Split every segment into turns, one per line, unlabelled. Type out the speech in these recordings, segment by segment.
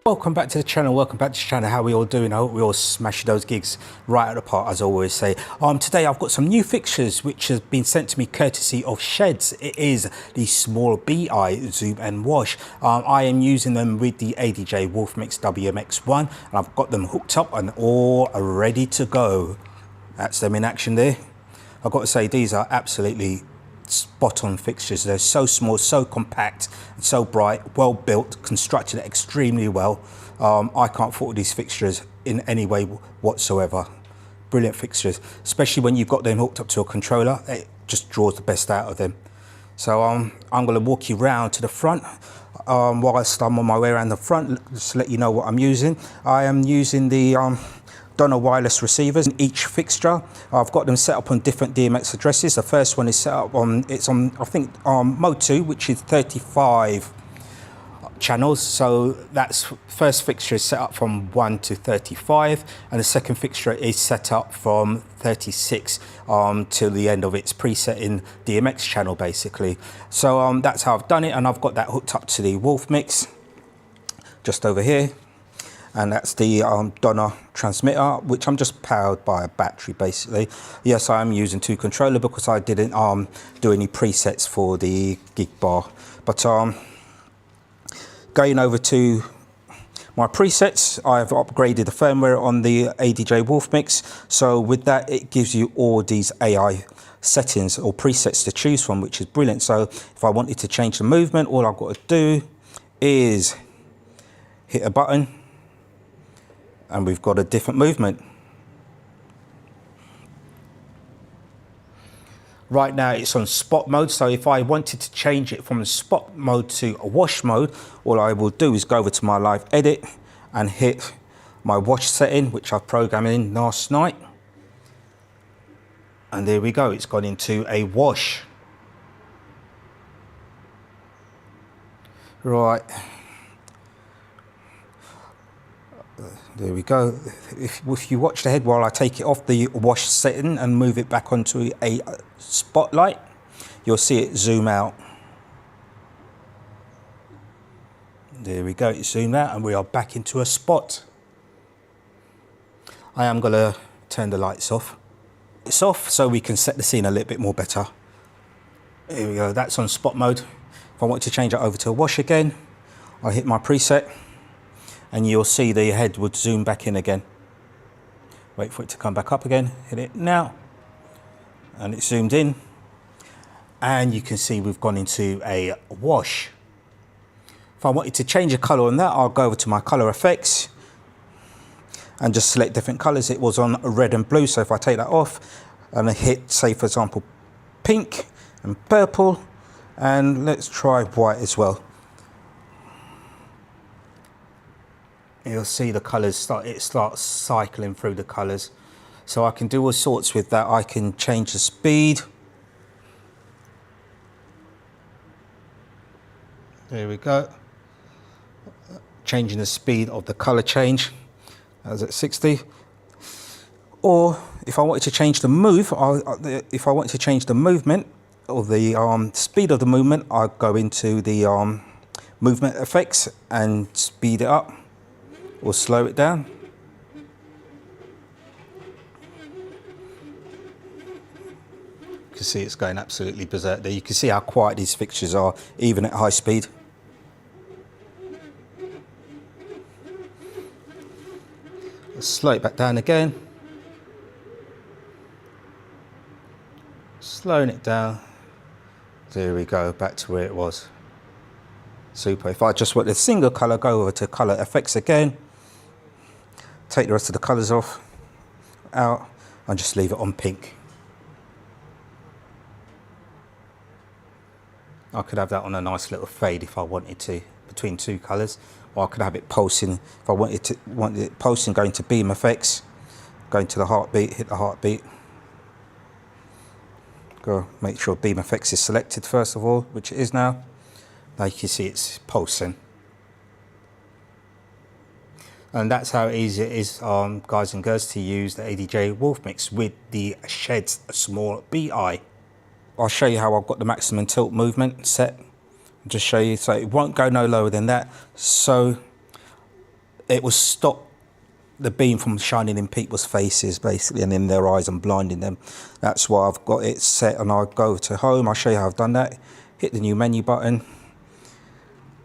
Welcome back to the channel, how we all doing? I hope we all smash those gigs right at the park, as I always say. Today I've got some new fixtures which has been sent to me courtesy of Shehds. It is the small BI zoom and wash. I am using them with the ADJ Wolfmix WMX1 and I've got them hooked up and all ready to go. That's them in action there. I've got to say, these are absolutely spot on fixtures. They're so small, so compact, so bright, well built, constructed extremely well. I can't fault these fixtures in any way whatsoever. Brilliant fixtures, especially when you've got them hooked up to a controller. It just draws the best out of them. So I'm going to walk you round to the front. Whilst I'm on my way around the front, just to let you know what I'm using. I am using the Donner wireless receivers in each fixture. I've got them set up on different DMX addresses. The first one is set up on, it's on, I think, mode 2, which is 35 channels. So that's first fixture is set up from 1 to 35, and the second fixture is set up from 36 till the end of its preset in DMX channel, basically. So that's how I've done it, and I've got that hooked up to the Wolfmix just over here. And that's the Donner transmitter, which I'm just powered by a battery, basically. Yes, I am using 2 controller because I didn't do any presets for the gig bar. But going over to my presets, I've upgraded the firmware on the ADJ Wolfmix. So with that, it gives you all these AI settings or presets to choose from, which is brilliant. So if I wanted to change the movement, all I've got to do is hit a button, and we've got a different movement. Right now it's on spot mode, so if I wanted to change it from spot mode to a wash mode, all I will do is go over to my live edit and hit my wash setting, which I've programmed in last night. And there we go, it's gone into a wash. Right. There we go. If you watch the head while I take it off the wash setting and move it back onto a spotlight, you'll see it zoom out. There we go, it's zoomed out and we are back into a spot. I am going to turn the lights off. It's off so we can set the scene a little bit more better. There we go, that's on spot mode. If I want to change it over to a wash again, I hit my preset, and you'll see the head would zoom back in again. Wait for it to come back up again, hit it now, and it's zoomed in. And you can see we've gone into a wash. If I wanted to change the color on that, I'll go over to my color effects and just select different colors. It was on red and blue, so if I take that off and I hit, say for example, pink and purple, and let's try white as well. You'll see the colours it starts cycling through the colours. So I can do all sorts with that. I can change the speed. There we go. Changing the speed of the colour change. That's at 60. Or if I wanted to change the if I wanted to change the movement or the speed of the movement, I'd go into the movement effects and speed it up or slow it down. You can see it's going absolutely berserk there. You can see how quiet these fixtures are, even at high speed. Let's slow it back down again. Slowing it down. There we go, back to where it was. Super. If I just want a single color, go over to color effects again. Take the rest of the colors off, out, and just leave it on pink. I could have that on a nice little fade if I wanted to, between 2 colors, or I could have it pulsing. If I wanted it pulsing, going to beam effects, going to the heartbeat, hit the heartbeat. Go make sure beam effects is selected first of all, which it is now. Now you can see it's pulsing. And that's how easy it is, guys and girls, to use the ADJ Wolfmix with the Shehds small BI. I'll show you how I've got the maximum tilt movement set. Just show you, so it won't go no lower than that. So it will stop the beam from shining in people's faces basically, and in their eyes and blinding them. That's why I've got it set, and I'll go to home. I'll show you how I've done that. Hit the new menu button,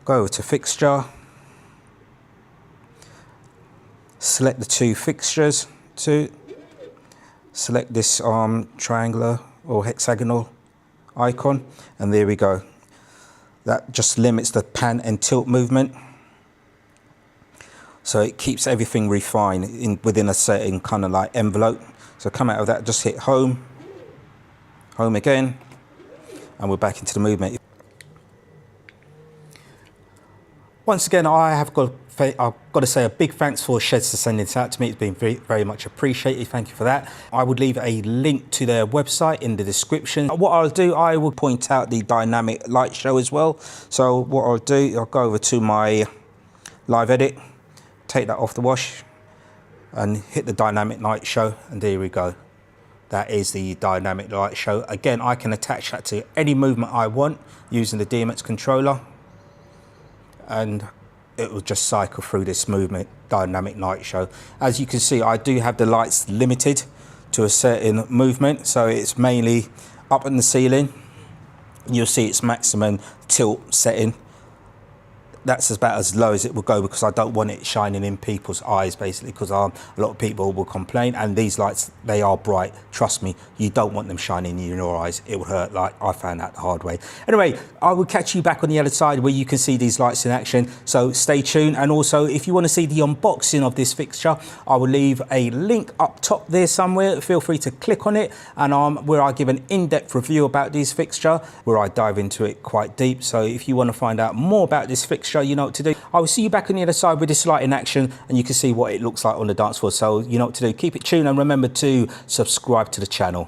go over to fixture, select the two fixtures, select this triangular or hexagonal icon, and there we go. That just limits the pan and tilt movement, so it keeps everything refined within a certain kind of like envelope. So come out of that, just hit home, home again, and we're back into the movement. Once again, I've got to say a big thanks for Shehds for sending this out to me. It's been very much appreciated. Thank you for that. I would leave a link to their website in the description. What I'll do, I will point out the dynamic light show as well. So what I'll do, I'll go over to my live edit, take that off the wash, and hit the dynamic light show, and there we go. That is the dynamic light show. Again, I can attach that to any movement I want using the DMX controller, and it will just cycle through this movement, dynamic light show. As you can see, I do have the lights limited to a certain movement, so it's mainly up in the ceiling. You'll see its maximum tilt setting. That's about as low as it will go, because I don't want it shining in people's eyes basically, because a lot of people will complain, and these lights, they are bright. Trust me, you don't want them shining in your eyes. It will hurt. Like I found out the hard way. Anyway, I will catch you back on the other side where you can see these lights in action, so stay tuned. And also, if you want to see the unboxing of this fixture, I will leave a link up top there somewhere. Feel free to click on it, and where I give an in-depth review about this fixture, where I dive into it quite deep. So if you want to find out more about this fixture, you know what to do. I will see you back on the other side with this light in action, and you can see what it looks like on the dance floor. So you know what to do. Keep it tuned, and remember to subscribe to the channel.